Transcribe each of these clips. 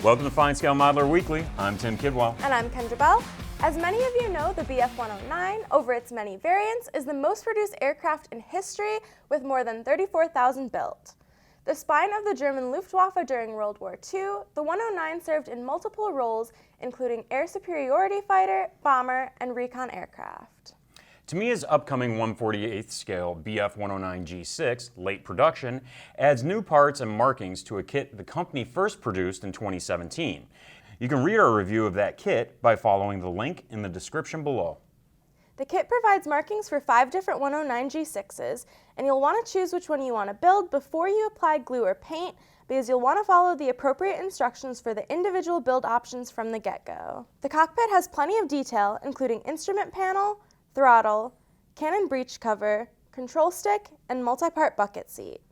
Welcome to FineScale Modeler Weekly. I'm Tim Kidwell. And I'm Kendra Bell. As many of you know, the BF-109, over its many variants, is the most produced aircraft in history with more than 34,000 built. The spine of the German Luftwaffe during World War II, the 109 served in multiple roles, including air superiority fighter, bomber, and recon aircraft. Tamiya's upcoming 1/48th scale BF-109 G6 late production adds new parts and markings to a kit the company first produced in 2017. You can read our review of that kit by following the link in the description below. The kit provides markings for 5 different 109 G6s, and you'll want to choose which one you want to build before you apply glue or paint, because you'll want to follow the appropriate instructions for the individual build options from the get-go. The cockpit has plenty of detail, including instrument panel, throttle, cannon breech cover, control stick, and multi-part bucket seat.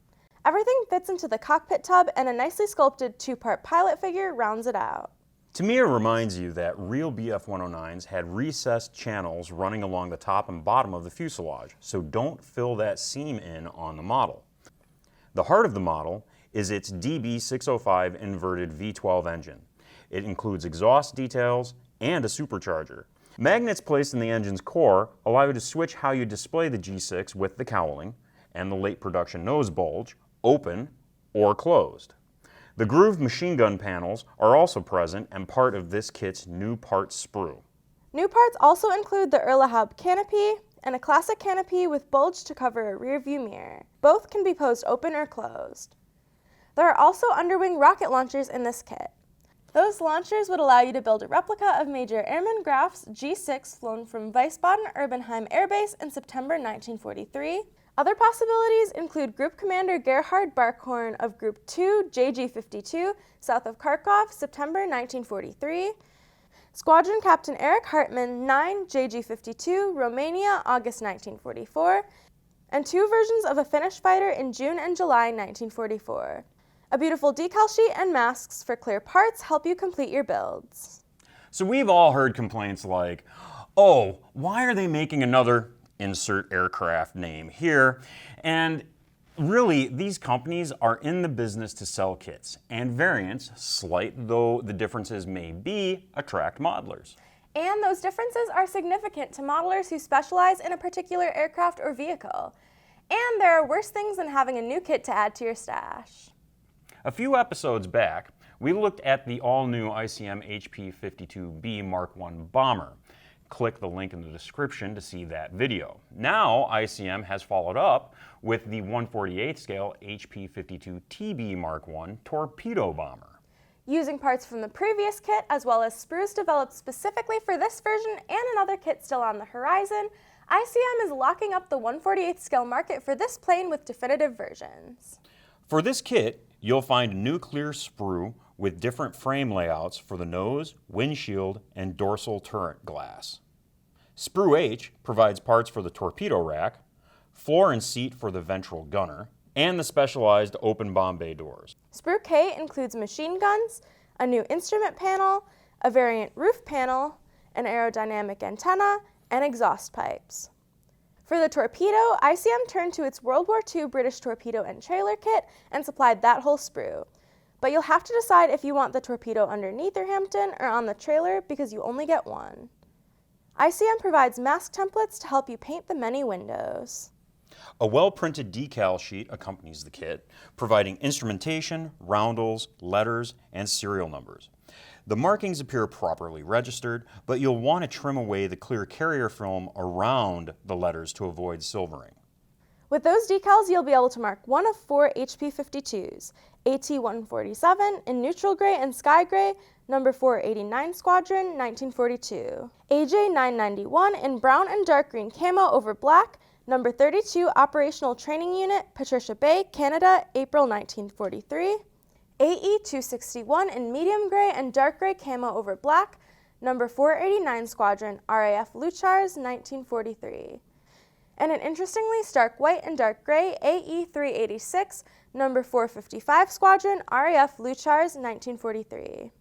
Everything fits into the cockpit tub, and a nicely sculpted 2-part pilot figure rounds it out. Tamiya reminds you that real BF-109s had recessed channels running along the top and bottom of the fuselage, so don't fill that seam in on the model. The heart of the model is its DB605 inverted V12 engine. It includes exhaust details and a supercharger. Magnets placed in the engine's core allow you to switch how you display the G6 with the cowling and the late production nose bulge, open or closed. The grooved machine gun panels are also present and part of this kit's new parts sprue. New parts also include the Erlehub canopy and a classic canopy with bulge to cover a rear view mirror. Both can be posed open or closed. There are also underwing rocket launchers in this kit. Those launchers would allow you to build a replica of Major Airman Graf's G6 flown from Wiesbaden-Erbenheim Air Base in September 1943. Other possibilities include Group Commander Gerhard Barkhorn of Group 2 JG52 south of Kharkov, September 1943. Squadron Captain Eric Hartmann 9 JG52, Romania, August 1944. And 2 versions of a Finnish fighter in June and July 1944. A beautiful decal sheet and masks for clear parts help you complete your builds. So we've all heard complaints like, oh, why are they making another insert aircraft name here? And really, these companies are in the business to sell kits, and variants, slight though the differences may be, attract modelers. And those differences are significant to modelers who specialize in a particular aircraft or vehicle. And there are worse things than having a new kit to add to your stash. A few episodes back, we looked at the all-new ICM HP-52B Mark I bomber. Click the link in the description to see that video. Now, ICM has followed up with the 1/48 scale HP-52 TB.Mk.I torpedo bomber. Using parts from the previous kit, as well as sprues developed specifically for this version and another kit still on the horizon, ICM is locking up the 1/48 scale market for this plane with definitive versions. For this kit, you'll find a new clear sprue with different frame layouts for the nose, windshield, and dorsal turret glass. Sprue H provides parts for the torpedo rack, floor and seat for the ventral gunner, and the specialized open bomb bay doors. Sprue K includes machine guns, a new instrument panel, a variant roof panel, an aerodynamic antenna, and exhaust pipes. For the torpedo, ICM turned to its World War II British torpedo and trailer kit and supplied that whole sprue. But you'll have to decide if you want the torpedo underneath your Hampden or on the trailer, because you only get one. ICM provides mask templates to help you paint the many windows. A well-printed decal sheet accompanies the kit, providing instrumentation, roundels, letters, and serial numbers. The markings appear properly registered, but you'll want to trim away the clear carrier film around the letters to avoid silvering. With those decals, you'll be able to mark one of 4 HP-52s, AT-147 in neutral gray and sky gray, number 489 Squadron, 1942. AJ-991 in brown and dark green camo over black, number 32 Operational Training Unit, Patricia Bay, Canada, April 1943. AE-261 in medium gray and dark gray camo over black, number 489 Squadron, RAF Luchars, 1943. And an interestingly stark white and dark gray AE-386, number 455 Squadron, RAF Luchars, 1943.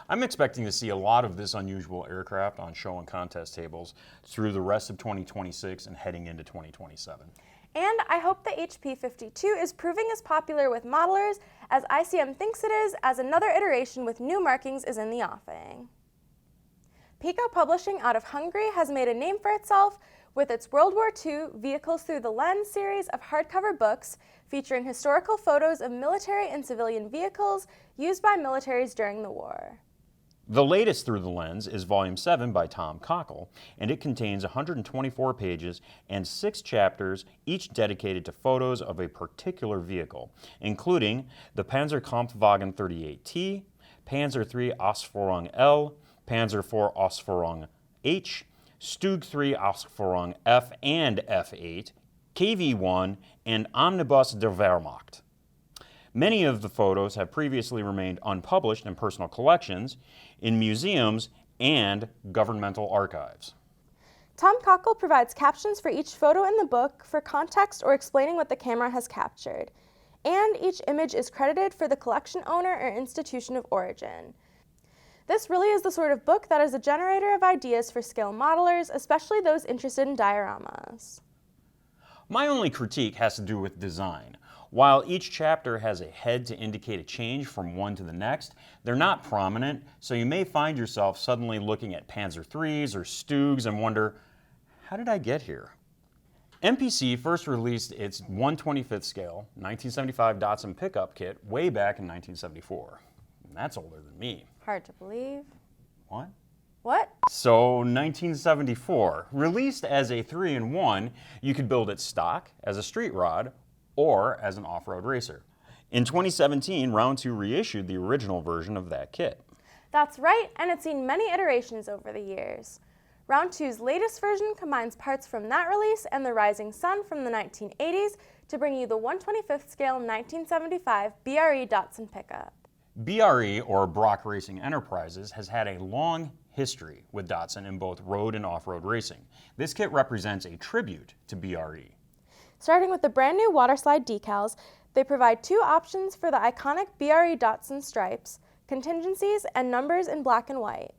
I'm expecting to see a lot of this unusual aircraft on show and contest tables through the rest of 2026 and heading into 2027. And I hope the HP-52 is proving as popular with modelers as ICM thinks it is, as another iteration with new markings is in the offing. Peko Publishing out of Hungary has made a name for itself with its World War II Vehicles Through the Lens series of hardcover books featuring historical photos of military and civilian vehicles used by militaries during the war. The latest Through the Lens is Volume 7 by Tom Cockle, and it contains 124 pages and 6 chapters, each dedicated to photos of a particular vehicle, including the Panzerkampfwagen 38T, Panzer III Ausführung L, Panzer IV Ausführung H, Stug III Ausführung F and F8, KV-1, and Omnibus der Wehrmacht. Many of the photos have previously remained unpublished in personal collections, in museums, and governmental archives. Tom Cockle provides captions for each photo in the book for context or explaining what the camera has captured, and each image is credited for the collection owner or institution of origin. This really is the sort of book that is a generator of ideas for scale modelers, especially those interested in dioramas. My only critique has to do with design. While each chapter has a head to indicate a change from one to the next, they're not prominent, so you may find yourself suddenly looking at Panzer IIIs or Stugs and wonder, how did I get here? MPC first released its 1/25th scale 1975 Datsun pickup kit way back in 1974. And that's older than me. Hard to believe. What? What? So 1974, released as a 3-in-1, you could build it stock, as a street rod, or as an off-road racer. In 2017, Round 2 reissued the original version of that kit. That's right, and it's seen many iterations over the years. Round 2's latest version combines parts from that release and the Rising Sun from the 1980s to bring you the 1/25th scale 1975 BRE Datsun pickup. BRE, or Brock Racing Enterprises, has had a long history with Datsun in both road and off-road racing. This kit represents a tribute to BRE. Starting with the brand new waterslide decals, they provide 2 options for the iconic BRE Datsun stripes, contingencies, and numbers in black and white.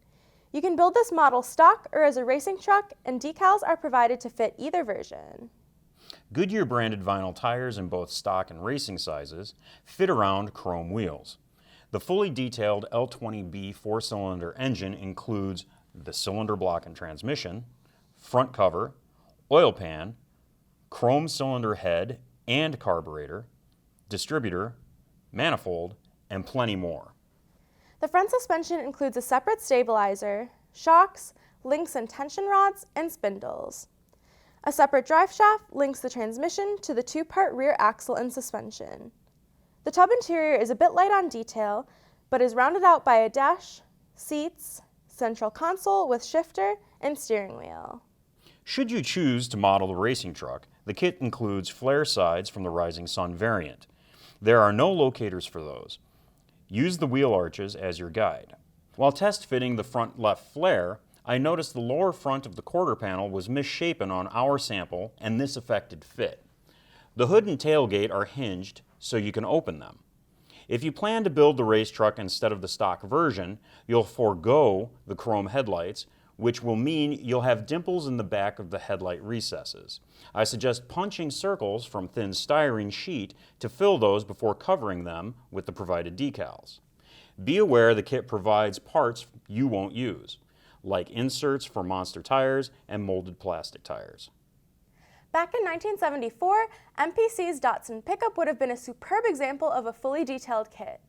You can build this model stock or as a racing truck, and decals are provided to fit either version. Goodyear branded vinyl tires in both stock and racing sizes fit around chrome wheels. The fully detailed L20B 4-cylinder engine includes the cylinder block and transmission, front cover, oil pan, chrome cylinder head and carburetor, distributor, manifold, and plenty more. The front suspension includes a separate stabilizer, shocks, links and tension rods, and spindles. A separate drive shaft links the transmission to the 2-part rear axle and suspension. The tub interior is a bit light on detail, but is rounded out by a dash, seats, central console with shifter, and steering wheel. Should you choose to model the racing truck, the kit includes flare sides from the Rising Sun variant. There are no locators for those. Use the wheel arches as your guide. While test fitting the front left flare, I noticed the lower front of the quarter panel was misshapen on our sample, and this affected fit. The hood and tailgate are hinged so you can open them. If you plan to build the race truck instead of the stock version, you'll forego the chrome headlights, which will mean you'll have dimples in the back of the headlight recesses. I suggest punching circles from thin styrene sheet to fill those before covering them with the provided decals. Be aware the kit provides parts you won't use, like inserts for monster tires and molded plastic tires. Back in 1974, MPC's Datsun pickup would have been a superb example of a fully detailed kit.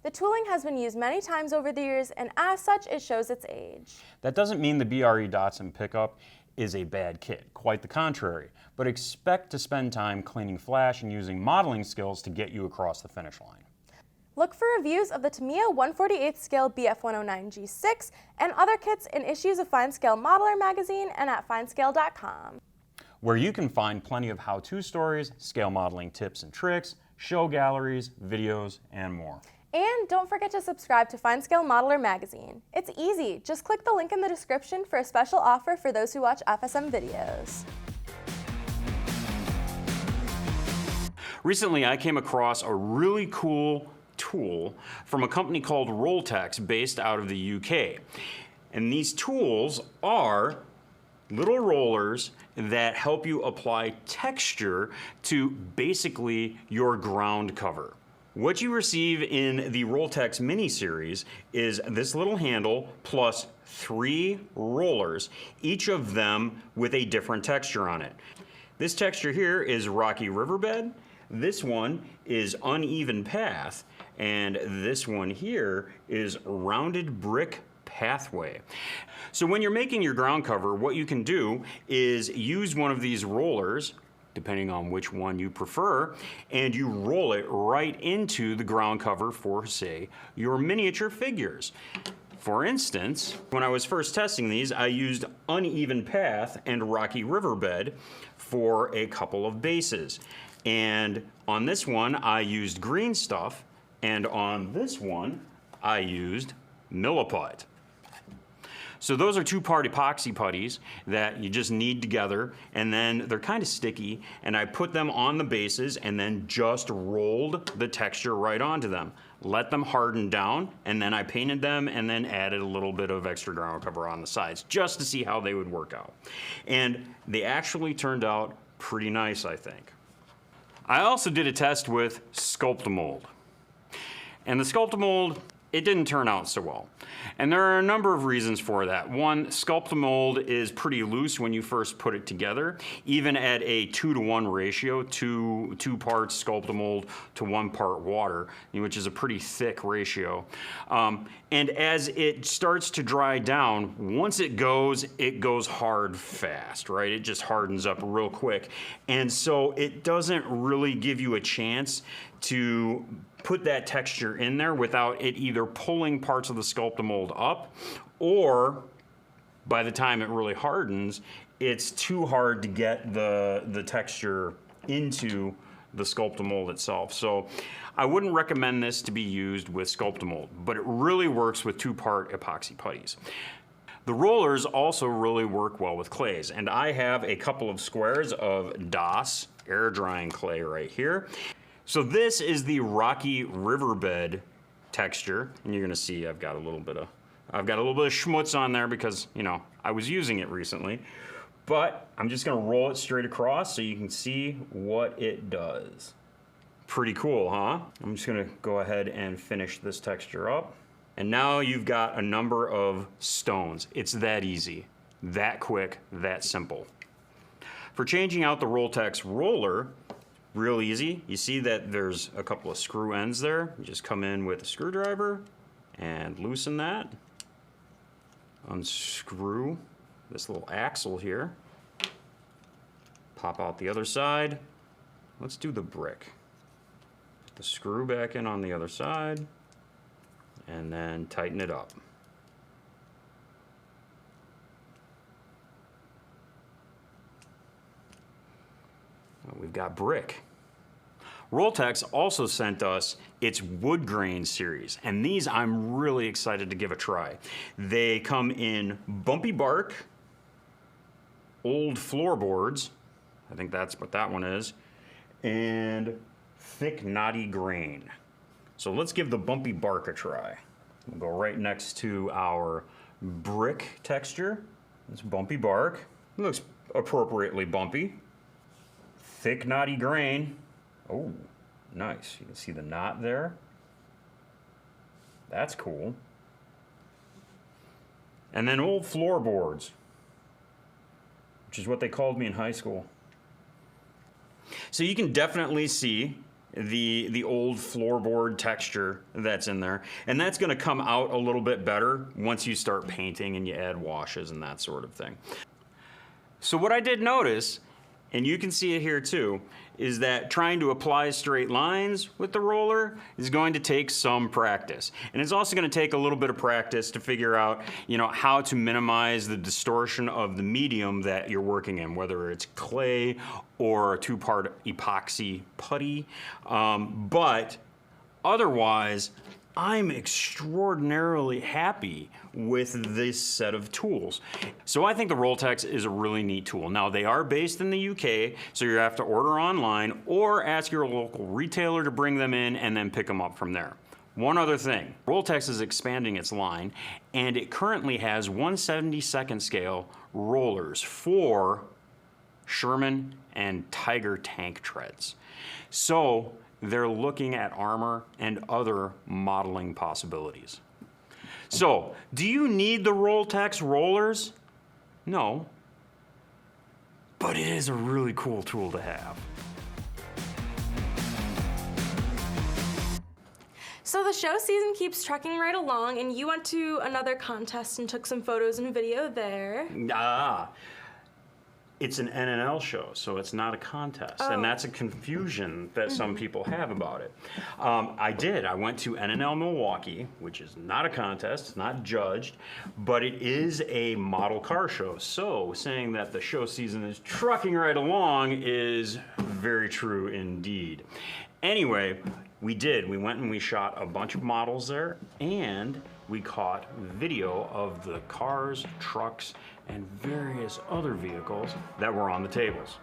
The tooling has been used many times over the years, and as such, it shows its age. That doesn't mean the BRE Datsun pickup is a bad kit, quite the contrary, but expect to spend time cleaning flash and using modeling skills to get you across the finish line. Look for reviews of the Tamiya 1/48th scale BF109 G6 and other kits in issues of FineScale Modeler magazine and at FineScale.com, where you can find plenty of how-to stories, scale modeling tips and tricks, show galleries, videos, and more. And don't forget to subscribe to FineScale Modeler magazine. It's easy. Just click the link in the description for a special offer for those who watch FSM videos. Recently, I came across a really cool tool from a company called Rolltex based out of the UK. And these tools are little rollers that help you apply texture to basically your ground cover. What you receive in the Rolltex mini series is this little handle plus 3 rollers, each of them with a different texture on it. This texture here is rocky riverbed, this one is uneven path, and this one here is rounded brick pathway. So when you're making your ground cover, what you can do is use one of these rollers, depending on which one you prefer, and you roll it right into the ground cover for, say, your miniature figures. For instance, when I was first testing these, I used uneven path and rocky riverbed for a couple of bases. And on this one, I used green stuff, and on this one, I used milliput. So those are 2-part epoxy putties that you just knead together, and then they're kind of sticky, and I put them on the bases and then just rolled the texture right onto them. Let them harden down, and then I painted them and then added a little bit of extra ground cover on the sides just to see how they would work out. And they actually turned out pretty nice, I think. I also did a test with Sculpt-A-Mold. And the Sculpt-A-Mold, it didn't turn out so well. And there are a number of reasons for that. One, Sculpt-A-Mold is pretty loose when you first put it together, even at a 2-to-1 ratio, two parts Sculpt-A-Mold to 1 part water, which is a pretty thick ratio. And as it starts to dry down, once it goes hard fast, right? It just hardens up real quick. And so it doesn't really give you a chance to put that texture in there without it either pulling parts of the Sculpt-A-Mold up, or by the time it really hardens, it's too hard to get the texture into the Sculpt-A-Mold itself. So I wouldn't recommend this to be used with Sculpt-A-Mold, but it really works with 2-part epoxy putties. The rollers also really work well with clays, and I have a couple of squares of DOS air drying clay right here. So this is the rocky riverbed texture, and you're gonna see I've got a little bit of schmutz on there because, you know, I was using it recently. But I'm just gonna roll it straight across so you can see what it does. Pretty cool, huh? I'm just gonna go ahead and finish this texture up. And now you've got a number of stones. It's that easy, that quick, that simple. For changing out the Rolltex roller, real easy. You see that there's a couple of screw ends there. You just come in with a screwdriver and loosen that. Unscrew this little axle here. Pop out the other side. Let's do the brick. Put the screw back in on the other side and then tighten it up. We've got brick. Rolltex also sent us its wood grain series, and these I'm really excited to give a try. They come in bumpy bark, old floorboards, I think that's what that one is, and thick knotty grain. So let's give the bumpy bark a try. We'll go right next to our brick texture. It's bumpy bark. It looks appropriately bumpy. Thick knotty grain. Oh, nice. You can see the knot there. That's cool. And then old floorboards, which is what they called me in high school. So you can definitely see the old floorboard texture that's in there. And that's gonna come out a little bit better once you start painting and you add washes and that sort of thing. So what I did notice, and you can see it here too, is that trying to apply straight lines with the roller is going to take some practice. And it's also going to take a little bit of practice to figure out, you know, how to minimize the distortion of the medium that you're working in, whether it's clay or a 2-part epoxy putty. But otherwise, I'm extraordinarily happy with this set of tools. So I think the Rolltex is a really neat tool. Now they are based in the UK, so you have to order online or ask your local retailer to bring them in and then pick them up from there. one other thing. Rolltex is expanding its line, and it currently has 1/72nd scale rollers for Sherman and Tiger tank treads. So they're looking at armor and other modeling possibilities. So, do you need the Rolltex rollers? No. But it is a really cool tool to have. So the show season keeps trucking right along, and you went to another contest and took some photos and video there. It's an NNL show, so it's not a contest, and that's a confusion that some people have about it. I went to NNL Milwaukee, which is not a contest, it's not judged, but it is a model car show. So saying that the show season is trucking right along is very true indeed. Anyway, we went and we shot a bunch of models there, and we caught video of the cars, trucks, and various other vehicles that were on the tables.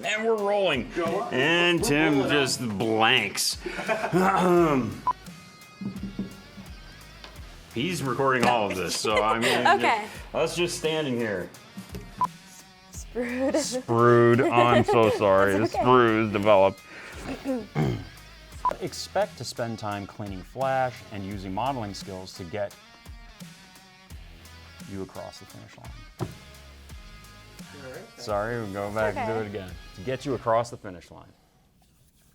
And we're rolling. And Tim just blanks. He's recording all of this, so I mean, Okay. us just standing here. Sprued. Sprued. Oh, I'm so sorry. The sprues developed. Expect to spend time cleaning flash and using modeling skills to get you across the finish line. Sorry, we'll go back and do it again. To get you across the finish line.